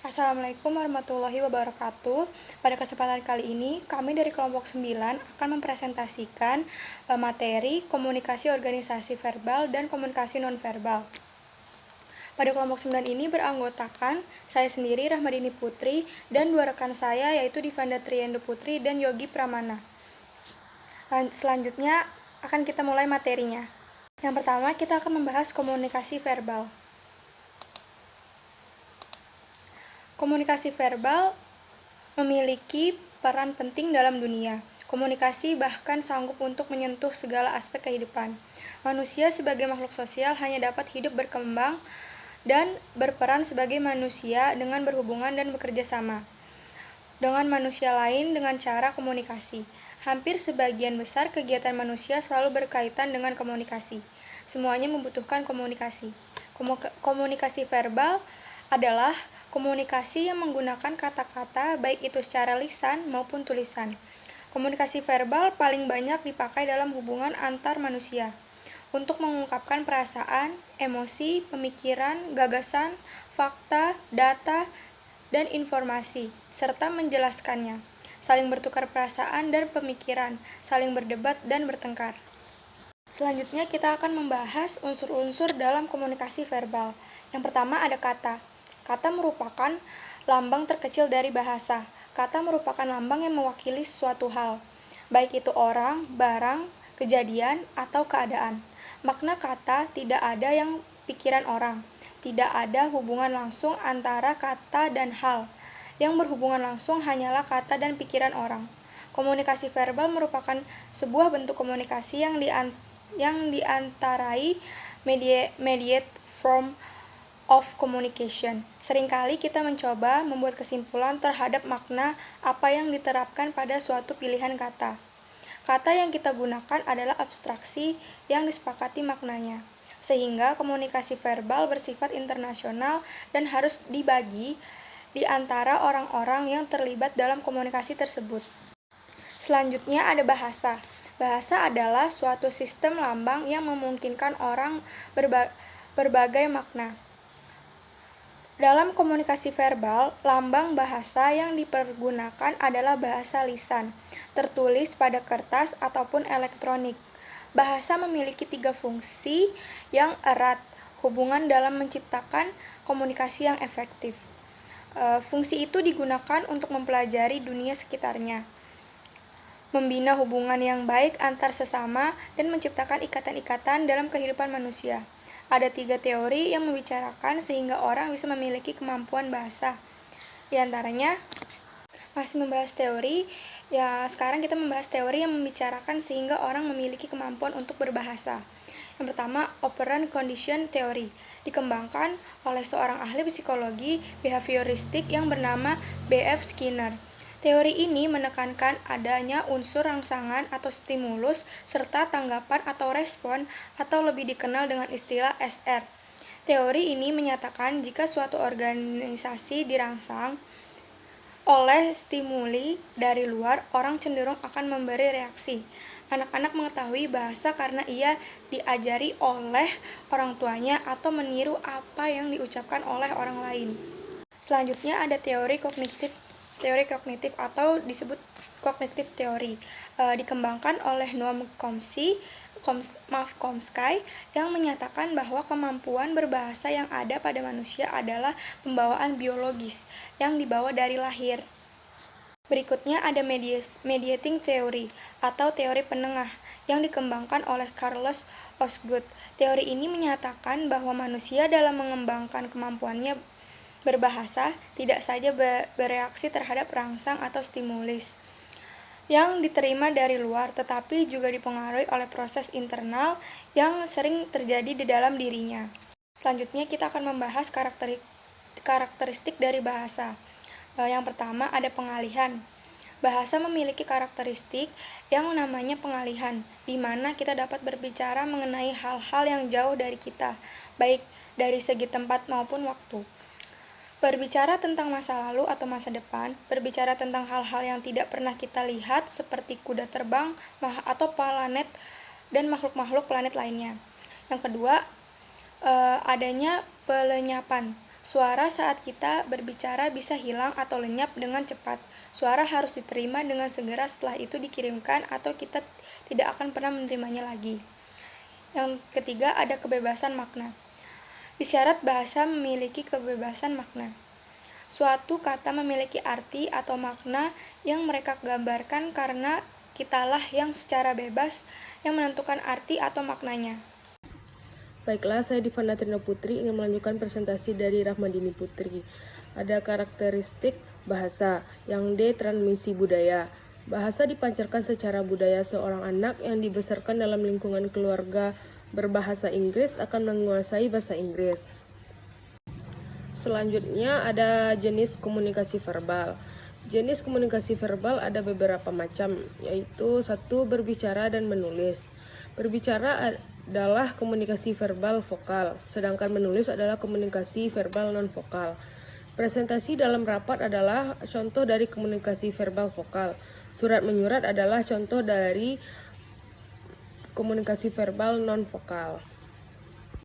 Assalamualaikum warahmatullahi wabarakatuh. Pada kesempatan kali ini, kami dari kelompok 9 akan mempresentasikan materi komunikasi organisasi verbal dan komunikasi nonverbal. Pada kelompok 9 ini beranggotakan saya sendiri, Rahmadini Putri, dan dua rekan saya yaitu Divanda Triendo Putri dan Yogi Pramana. Selanjutnya akan kita mulai materinya. Yang pertama, kita akan membahas komunikasi verbal. Komunikasi verbal memiliki peran penting dalam dunia. Komunikasi bahkan sanggup untuk menyentuh segala aspek kehidupan. Manusia sebagai makhluk sosial hanya dapat hidup berkembang dan berperan sebagai manusia dengan berhubungan dan bekerja sama dengan manusia lain dengan cara komunikasi. Hampir sebagian besar kegiatan manusia selalu berkaitan dengan komunikasi. Semuanya membutuhkan komunikasi. Komunikasi verbal adalah komunikasi yang menggunakan kata-kata baik itu secara lisan maupun tulisan. Komunikasi verbal paling banyak dipakai dalam hubungan antar manusia untuk mengungkapkan perasaan, emosi, pemikiran, gagasan, fakta, data, dan informasi, serta menjelaskannya, saling bertukar perasaan dan pemikiran, saling berdebat dan bertengkar. Selanjutnya kita akan membahas unsur-unsur dalam komunikasi verbal. Yang pertama ada kata. Kata merupakan lambang terkecil dari bahasa. Kata merupakan lambang yang mewakili suatu hal, baik itu orang, barang, kejadian, atau keadaan. Makna kata tidak ada yang pikiran orang. Tidak ada hubungan langsung antara kata dan hal. Yang berhubungan langsung hanyalah kata dan pikiran orang. Komunikasi verbal merupakan sebuah bentuk komunikasi yang diantarai mediate form of communication. Seringkali kita mencoba membuat kesimpulan terhadap makna apa yang diterapkan pada suatu pilihan kata. Kata yang kita gunakan adalah abstraksi yang disepakati maknanya, sehingga komunikasi verbal bersifat internasional dan harus dibagi di antara orang-orang yang terlibat dalam komunikasi tersebut. Selanjutnya ada bahasa. Bahasa adalah suatu sistem lambang yang memungkinkan orang berbagai makna. Dalam komunikasi verbal, lambang bahasa yang dipergunakan adalah bahasa lisan, tertulis pada kertas ataupun elektronik. Bahasa memiliki 3 fungsi yang erat hubungan dalam menciptakan komunikasi yang efektif. Fungsi itu digunakan untuk mempelajari dunia sekitarnya, membina hubungan yang baik antar sesama, dan menciptakan ikatan-ikatan dalam kehidupan manusia. Ada 3 teori yang membicarakan sehingga orang bisa memiliki kemampuan bahasa. Di antaranya, masih membahas teori, sekarang kita membahas teori yang membicarakan sehingga orang memiliki kemampuan untuk berbahasa. Yang pertama, operant condition theory, dikembangkan oleh seorang ahli psikologi behavioristik yang bernama B.F. Skinner. Teori ini menekankan adanya unsur rangsangan atau stimulus serta tanggapan atau respon atau lebih dikenal dengan istilah SR. Teori ini menyatakan jika suatu organisasi dirangsang oleh stimuli dari luar, orang cenderung akan memberi reaksi. Anak-anak mengetahui bahasa karena ia diajari oleh orang tuanya atau meniru apa yang diucapkan oleh orang lain. Selanjutnya ada teori kognitif atau disebut kognitif teori, dikembangkan oleh Noam Chomsky yang menyatakan bahwa kemampuan berbahasa yang ada pada manusia adalah pembawaan biologis yang dibawa dari lahir. Berikutnya ada mediating theory atau teori penengah yang dikembangkan oleh Carlos Osgood. Teori ini menyatakan bahwa manusia dalam mengembangkan kemampuannya berbahasa tidak saja bereaksi terhadap rangsang atau stimulus yang diterima dari luar, tetapi juga dipengaruhi oleh proses internal yang sering terjadi di dalam dirinya. Selanjutnya kita akan membahas karakteristik dari bahasa. Yang pertama ada pengalihan. Bahasa memiliki karakteristik yang namanya pengalihan, di mana kita dapat berbicara mengenai hal-hal yang jauh dari kita, baik dari segi tempat maupun waktu. Berbicara tentang masa lalu atau masa depan, berbicara tentang hal-hal yang tidak pernah kita lihat seperti kuda terbang atau planet dan makhluk-makhluk planet lainnya. Yang kedua, adanya pelenyapan. Suara saat kita berbicara bisa hilang atau lenyap dengan cepat. Suara harus diterima dengan segera setelah itu dikirimkan atau kita tidak akan pernah menerimanya lagi. Yang ketiga, ada kebebasan makna. Isyarat bahasa memiliki kebebasan makna. Suatu kata memiliki arti atau makna yang mereka gambarkan karena kitalah yang secara bebas yang menentukan arti atau maknanya. Baiklah, saya Divana Trina Putri ingin melanjutkan presentasi dari Rahmadini Putri. Ada karakteristik bahasa. Yang D, transmisi budaya. Bahasa dipancarkan secara budaya. Seorang anak yang dibesarkan dalam lingkungan keluarga berbahasa Inggris akan menguasai bahasa Inggris. Selanjutnya ada jenis komunikasi verbal. Jenis komunikasi verbal ada beberapa macam, yaitu 1. Berbicara dan menulis. Berbicara adalah komunikasi verbal vokal, sedangkan menulis adalah komunikasi verbal non-vokal. Presentasi dalam rapat adalah contoh dari komunikasi verbal vokal. Surat menyurat adalah contoh dari komunikasi verbal non-vokal.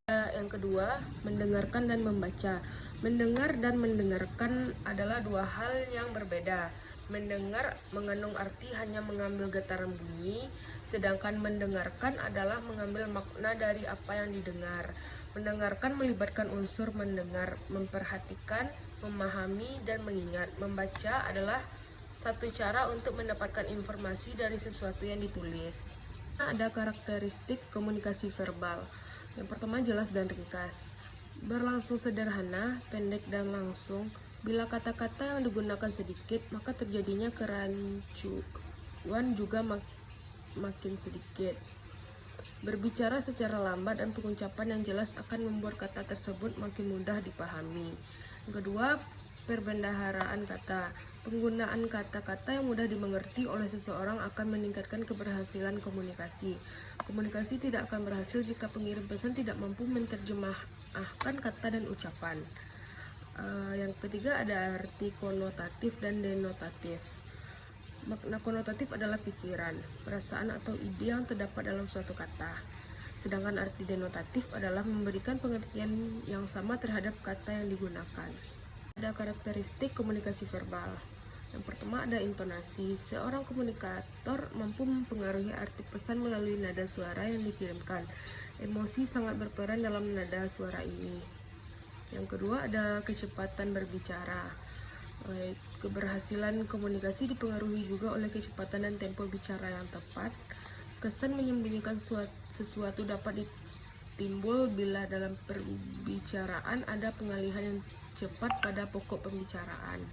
Yang kedua, mendengarkan dan membaca. Mendengar dan mendengarkan adalah dua hal yang berbeda. Mendengar mengandung arti hanya mengambil getaran bunyi, sedangkan mendengarkan adalah mengambil makna dari apa yang didengar. Mendengarkan melibatkan unsur mendengar, memperhatikan, memahami, dan mengingat. Membaca adalah satu cara untuk mendapatkan informasi dari sesuatu yang ditulis. Ada karakteristik komunikasi verbal. Yang pertama, jelas dan ringkas. Berlangsung sederhana, pendek dan langsung. Bila kata-kata yang digunakan sedikit, maka terjadinya kerancuan juga makin sedikit. Berbicara secara lambat dan pengucapan yang jelas akan membuat kata tersebut makin mudah dipahami. Yang kedua, perbendaharaan kata. Penggunaan kata-kata yang mudah dimengerti oleh seseorang akan meningkatkan keberhasilan komunikasi. Komunikasi tidak akan berhasil jika pengirim pesan tidak mampu menerjemahkan kata dan ucapan. Yang ketiga ada arti konotatif dan denotatif. Makna konotatif adalah pikiran, perasaan atau ide yang terdapat dalam suatu kata. Sedangkan arti denotatif adalah memberikan pengertian yang sama terhadap kata yang digunakan. Ada karakteristik komunikasi verbal. Yang pertama ada intonasi. Seorang komunikator mampu mempengaruhi arti pesan melalui nada suara yang dikirimkan. Emosi sangat berperan dalam nada suara ini. Yang kedua ada kecepatan berbicara. Keberhasilan komunikasi dipengaruhi juga oleh kecepatan dan tempo bicara yang tepat. Kesan menyembunyikan sesuatu dapat timbul bila dalam perbicaraan ada pengalihan yang cepat pada pokok pembicaraan.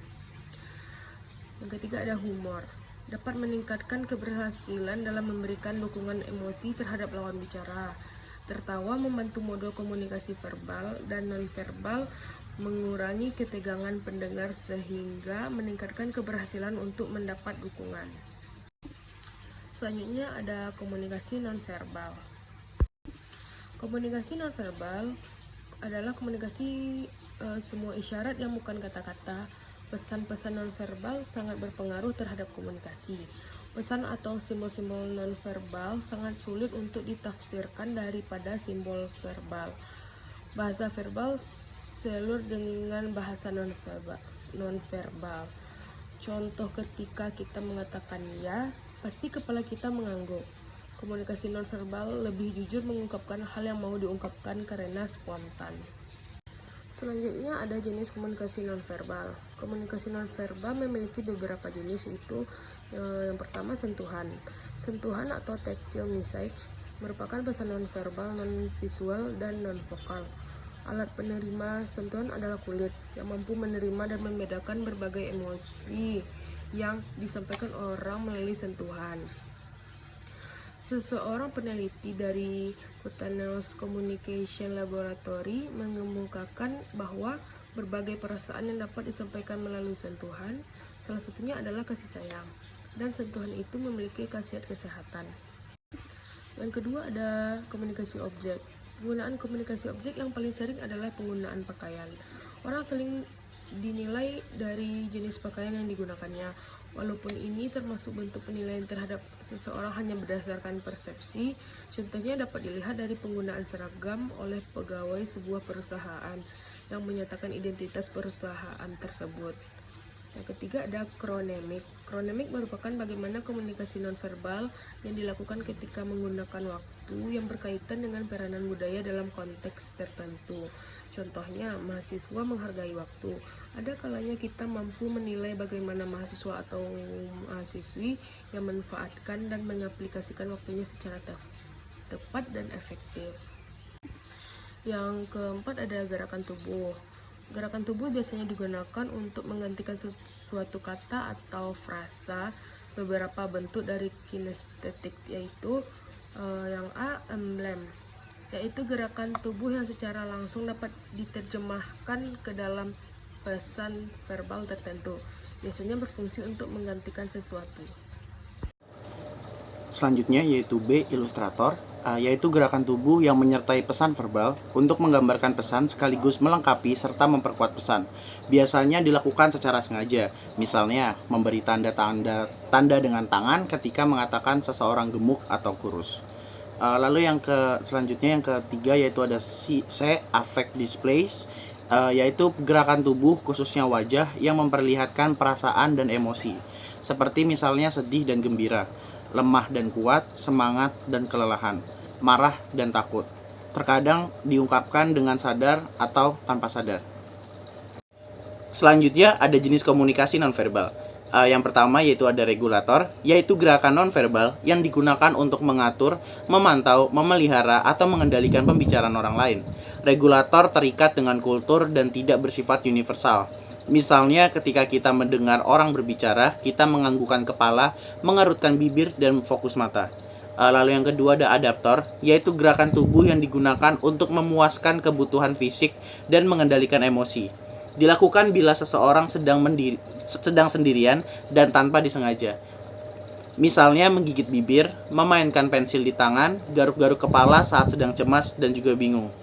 Yang ketiga ada humor. Dapat meningkatkan keberhasilan dalam memberikan dukungan emosi terhadap lawan bicara. Tertawa membantu modul komunikasi verbal dan non-verbal mengurangi ketegangan pendengar sehingga meningkatkan keberhasilan untuk mendapat dukungan. Selanjutnya ada komunikasi non-verbal. Komunikasi non-verbal adalah komunikasi semua isyarat yang bukan kata-kata. Pesan-pesan non-verbal sangat berpengaruh terhadap komunikasi. Pesan atau simbol-simbol non-verbal sangat sulit untuk ditafsirkan daripada simbol verbal. Bahasa verbal selur dengan bahasa non-verbal. Contoh ketika kita mengatakan ya, pasti kepala kita mengangguk. Komunikasi non-verbal lebih jujur mengungkapkan hal yang mau diungkapkan karena spontan. Selanjutnya ada jenis komunikasi non-verbal. Komunikasi non-verbal memiliki beberapa jenis, yaitu yang pertama sentuhan. Sentuhan atau tactile message merupakan pesan non-verbal, non-visual, dan non-vokal. Alat penerima sentuhan adalah kulit yang mampu menerima dan membedakan berbagai emosi yang disampaikan orang melalui sentuhan. Seseorang peneliti dari Cutaneous Communication Laboratory mengemukakan bahwa berbagai perasaan yang dapat disampaikan melalui sentuhan, salah satunya adalah kasih sayang, dan sentuhan itu memiliki khasiat kesehatan. Yang kedua ada komunikasi objek. Penggunaan komunikasi objek yang paling sering adalah penggunaan pakaian. Orang saling dinilai dari jenis pakaian yang digunakannya. Walaupun ini termasuk bentuk penilaian terhadap seseorang hanya berdasarkan persepsi, contohnya dapat dilihat dari penggunaan seragam oleh pegawai sebuah perusahaan yang menyatakan identitas perusahaan tersebut. Yang ketiga ada kronemik. Kronemik merupakan bagaimana komunikasi nonverbal yang dilakukan ketika menggunakan waktu yang berkaitan dengan peranan budaya dalam konteks tertentu. Contohnya, mahasiswa menghargai waktu. Ada kalanya kita mampu menilai bagaimana mahasiswa atau mahasiswi yang memanfaatkan dan mengaplikasikan waktunya secara tepat dan efektif. Yang keempat ada gerakan tubuh. Gerakan tubuh biasanya digunakan untuk menggantikan suatu kata atau frasa. Beberapa bentuk dari kinestetik yaitu yang A, emblem, yaitu gerakan tubuh yang secara langsung dapat diterjemahkan ke dalam pesan verbal tertentu. Biasanya berfungsi untuk menggantikan sesuatu. Selanjutnya yaitu B, ilustrator, yaitu gerakan tubuh yang menyertai pesan verbal untuk menggambarkan pesan sekaligus melengkapi serta memperkuat pesan. Biasanya dilakukan secara sengaja, misalnya memberi tanda dengan tangan ketika mengatakan seseorang gemuk atau kurus. Lalu selanjutnya yang ketiga yaitu ada C, affect displays, yaitu gerakan tubuh khususnya wajah yang memperlihatkan perasaan dan emosi, seperti misalnya sedih dan gembira, lemah dan kuat, semangat dan kelelahan, marah dan takut. Terkadang diungkapkan dengan sadar atau tanpa sadar. Selanjutnya ada jenis komunikasi nonverbal. Yang pertama yaitu ada regulator, yaitu gerakan nonverbal yang digunakan untuk mengatur, memantau, memelihara, atau mengendalikan pembicaraan orang lain. Regulator terikat dengan kultur dan tidak bersifat universal. Misalnya ketika kita mendengar orang berbicara, kita menganggukkan kepala, mengerutkan bibir, dan fokus mata. Lalu yang kedua ada adaptor, yaitu gerakan tubuh yang digunakan untuk memuaskan kebutuhan fisik dan mengendalikan emosi. Dilakukan bila seseorang sedang sendirian dan tanpa disengaja. Misalnya menggigit bibir, memainkan pensil di tangan, garuk-garuk kepala saat sedang cemas dan juga bingung.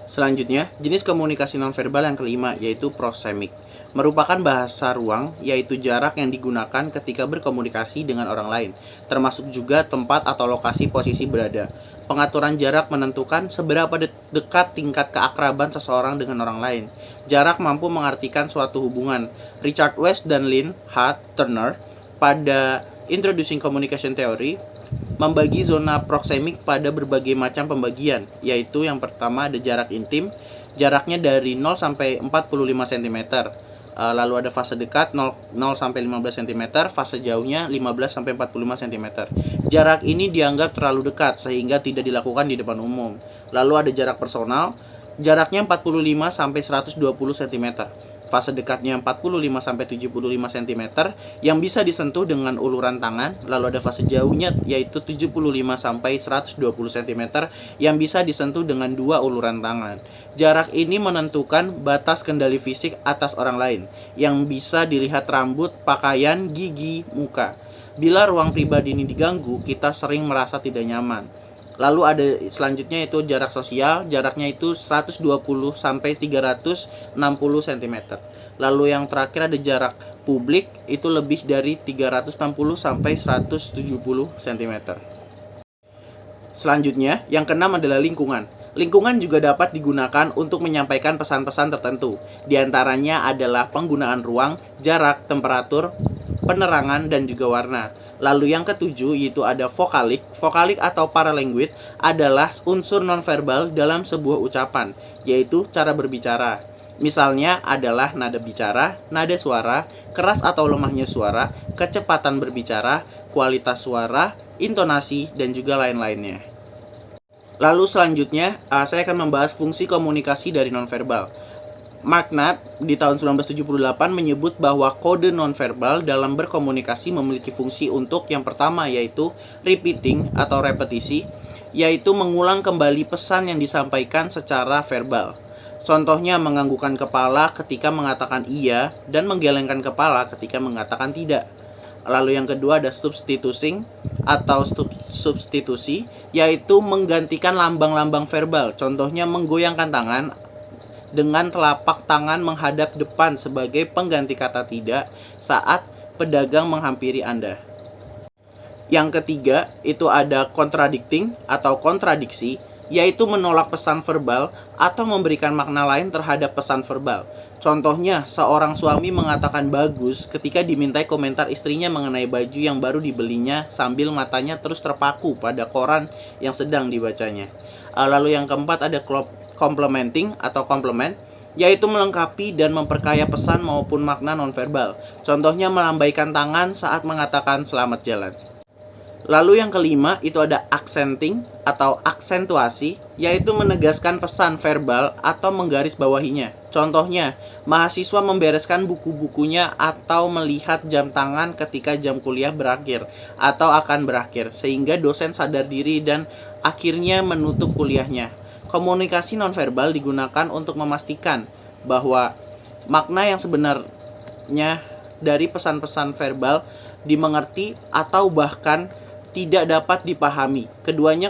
Selanjutnya, jenis komunikasi nonverbal yang kelima yaitu prosemik. Merupakan bahasa ruang, yaitu jarak yang digunakan ketika berkomunikasi dengan orang lain, termasuk juga tempat atau lokasi posisi berada. Pengaturan jarak menentukan seberapa dekat tingkat keakraban seseorang dengan orang lain. Jarak mampu mengartikan suatu hubungan. Richard West dan Lynn H. Turner pada Introducing Communication Theory membagi zona proksemik pada berbagai macam pembagian, yaitu yang pertama ada jarak intim, jaraknya dari 0 sampai 45 cm. Lalu ada fase dekat 0 sampai 15 cm, fase jauhnya 15 sampai 45 cm. Jarak ini dianggap terlalu dekat sehingga tidak dilakukan di depan umum. Lalu ada jarak personal, jaraknya 45 sampai 120 cm. Fase dekatnya 45 sampai 75 cm yang bisa disentuh dengan uluran tangan. Lalu ada fase jauhnya yaitu 75 sampai 120 cm yang bisa disentuh dengan dua uluran tangan. Jarak ini menentukan batas kendali fisik atas orang lain yang bisa dilihat rambut, pakaian, gigi, muka. Bila ruang pribadi ini diganggu, kita sering merasa tidak nyaman. Lalu ada selanjutnya itu jarak sosial, jaraknya itu 120 sampai 360 cm. Lalu yang terakhir ada jarak publik, itu lebih dari 360 sampai 170 cm. Selanjutnya, yang keenam adalah lingkungan. Lingkungan juga dapat digunakan untuk menyampaikan pesan-pesan tertentu. Di antaranya adalah penggunaan ruang, jarak, temperatur, penerangan, dan juga warna. Lalu yang ketujuh yaitu ada vokalik. Vokalik atau paralanguage adalah unsur nonverbal dalam sebuah ucapan, yaitu cara berbicara. Misalnya adalah nada bicara, nada suara, keras atau lemahnya suara, kecepatan berbicara, kualitas suara, intonasi, dan juga lain-lainnya. Lalu selanjutnya, saya akan membahas fungsi komunikasi dari nonverbal. Mark Knapp di tahun 1978 menyebut bahwa kode nonverbal dalam berkomunikasi memiliki fungsi untuk yang pertama yaitu repeating atau repetisi, yaitu mengulang kembali pesan yang disampaikan secara verbal. Contohnya menganggukkan kepala ketika mengatakan iya dan menggelengkan kepala ketika mengatakan tidak. Lalu yang kedua ada substituting atau substitusi, yaitu menggantikan lambang-lambang verbal. Contohnya menggoyangkan tangan dengan telapak tangan menghadap depan sebagai pengganti kata tidak saat pedagang menghampiri Anda. Yang ketiga itu ada contradicting atau kontradiksi, yaitu menolak pesan verbal atau memberikan makna lain terhadap pesan verbal. Contohnya, seorang suami mengatakan bagus ketika dimintai komentar istrinya mengenai baju yang baru dibelinya sambil matanya terus terpaku pada koran yang sedang dibacanya. Lalu yang keempat ada complementing atau complement, yaitu melengkapi dan memperkaya pesan maupun makna nonverbal. Contohnya melambaikan tangan saat mengatakan selamat jalan. Lalu yang kelima itu ada accenting atau aksentuasi, yaitu menegaskan pesan verbal atau menggarisbawahinya. Contohnya, mahasiswa membereskan buku-bukunya atau melihat jam tangan ketika jam kuliah berakhir atau akan berakhir, sehingga dosen sadar diri dan akhirnya menutup kuliahnya. Komunikasi nonverbal digunakan untuk memastikan bahwa makna yang sebenarnya dari pesan-pesan verbal dimengerti atau bahkan tidak dapat dipahami. Keduanya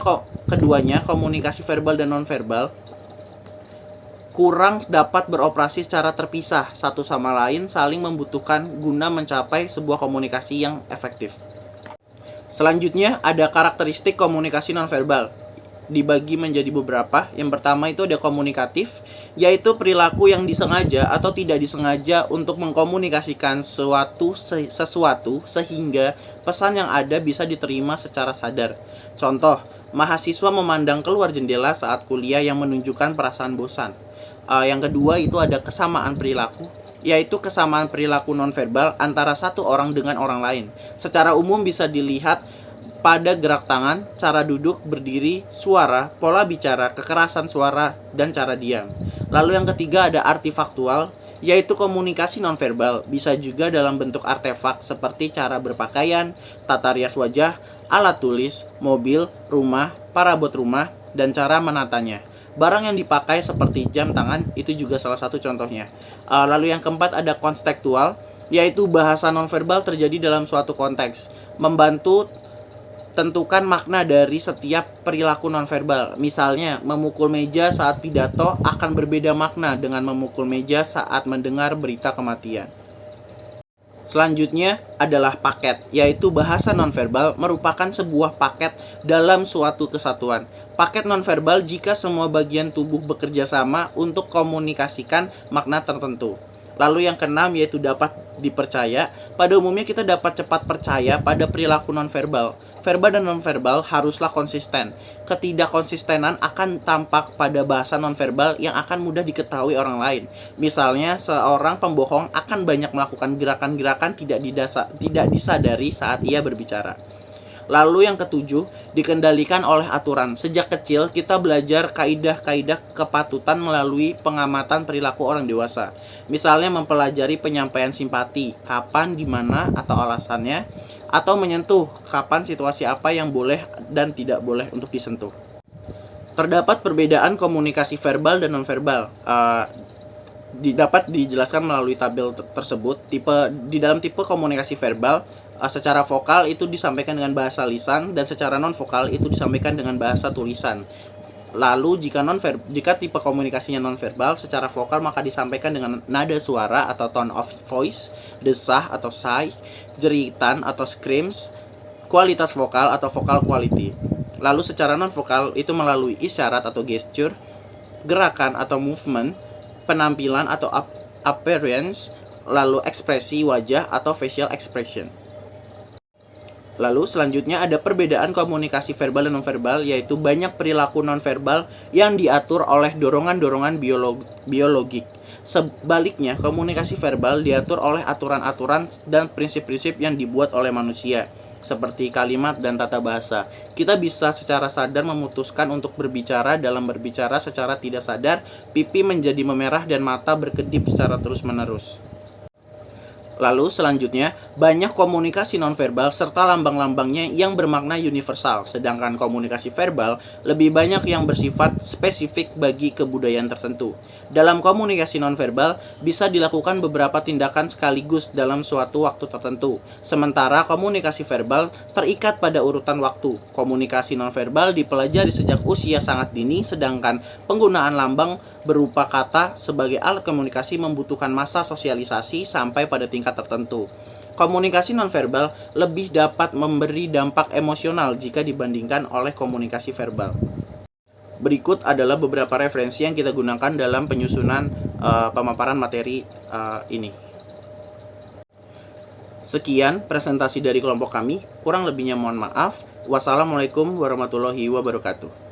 komunikasi verbal dan nonverbal kurang dapat beroperasi secara terpisah satu sama lain, saling membutuhkan guna mencapai sebuah komunikasi yang efektif. Selanjutnya ada karakteristik komunikasi nonverbal. Dibagi menjadi beberapa. Yang pertama itu ada komunikatif, yaitu perilaku yang disengaja atau tidak disengaja untuk mengkomunikasikan sesuatu sehingga pesan yang ada bisa diterima secara sadar. Contoh, mahasiswa memandang keluar jendela saat kuliah yang menunjukkan perasaan bosan. Yang kedua itu ada kesamaan perilaku, yaitu kesamaan perilaku nonverbal antara satu orang dengan orang lain. Secara umum bisa dilihat pada gerak tangan, cara duduk, berdiri, suara, pola bicara, kekerasan suara, dan cara diam. Lalu yang ketiga ada artifaktual, yaitu komunikasi nonverbal, bisa juga dalam bentuk artefak seperti cara berpakaian, tata rias wajah, alat tulis, mobil, rumah, parabot rumah, dan cara menatanya. Barang yang dipakai seperti jam tangan itu juga salah satu contohnya. Lalu yang keempat ada kontekstual, yaitu bahasa nonverbal terjadi dalam suatu konteks, membantu tentukan makna dari setiap perilaku nonverbal. Misalnya, memukul meja saat pidato akan berbeda makna dengan memukul meja saat mendengar berita kematian. Selanjutnya adalah paket, yaitu bahasa nonverbal merupakan sebuah paket dalam suatu kesatuan. Paket nonverbal jika semua bagian tubuh bekerja sama untuk komunikasikan makna tertentu. Lalu yang keenam yaitu dapat dipercaya. Pada umumnya kita dapat cepat percaya pada perilaku nonverbal. Verbal dan nonverbal haruslah konsisten. Ketidakkonsistenan akan tampak pada bahasa nonverbal yang akan mudah diketahui orang lain. Misalnya, seorang pembohong akan banyak melakukan gerakan-gerakan tidak disadari saat ia berbicara. Lalu yang ketujuh, dikendalikan oleh aturan. Sejak kecil kita belajar kaidah-kaidah kepatutan melalui pengamatan perilaku orang dewasa. Misalnya mempelajari penyampaian simpati, kapan, di mana, atau alasannya, atau menyentuh, kapan, situasi apa yang boleh dan tidak boleh untuk disentuh. Terdapat perbedaan komunikasi verbal dan nonverbal. Dapat dijelaskan melalui tabel tersebut. Di dalam tipe komunikasi verbal, secara vokal itu disampaikan dengan bahasa lisan dan secara non vokal itu disampaikan dengan bahasa tulisan. Lalu jika tipe komunikasinya nonverbal secara vokal maka disampaikan dengan nada suara atau tone of voice, desah atau sigh, jeritan atau screams, kualitas vokal atau vocal quality. Lalu secara non vokal itu melalui isyarat atau gesture, gerakan atau movement, penampilan atau appearance, lalu ekspresi wajah atau facial expression. Lalu selanjutnya ada perbedaan komunikasi verbal dan nonverbal, yaitu banyak perilaku nonverbal yang diatur oleh dorongan-dorongan biologik. Sebaliknya, komunikasi verbal diatur oleh aturan-aturan dan prinsip-prinsip yang dibuat oleh manusia, seperti kalimat dan tata bahasa. Kita bisa secara sadar memutuskan untuk berbicara. Dalam berbicara secara tidak sadar, pipi menjadi memerah dan mata berkedip secara terus-menerus. Lalu selanjutnya, banyak komunikasi nonverbal serta lambang-lambangnya yang bermakna universal, sedangkan komunikasi verbal lebih banyak yang bersifat spesifik bagi kebudayaan tertentu. Dalam komunikasi nonverbal bisa dilakukan beberapa tindakan sekaligus dalam suatu waktu tertentu, sementara komunikasi verbal terikat pada urutan waktu. Komunikasi nonverbal dipelajari sejak usia sangat dini, sedangkan penggunaan lambang berupa kata sebagai alat komunikasi membutuhkan masa sosialisasi sampai pada tingkat tertentu. Komunikasi nonverbal lebih dapat memberi dampak emosional jika dibandingkan oleh komunikasi verbal. Berikut adalah beberapa referensi yang kita gunakan dalam penyusunan pemaparan materi ini. Sekian presentasi dari kelompok kami. Kurang lebihnya mohon maaf. Wassalamualaikum warahmatullahi wabarakatuh.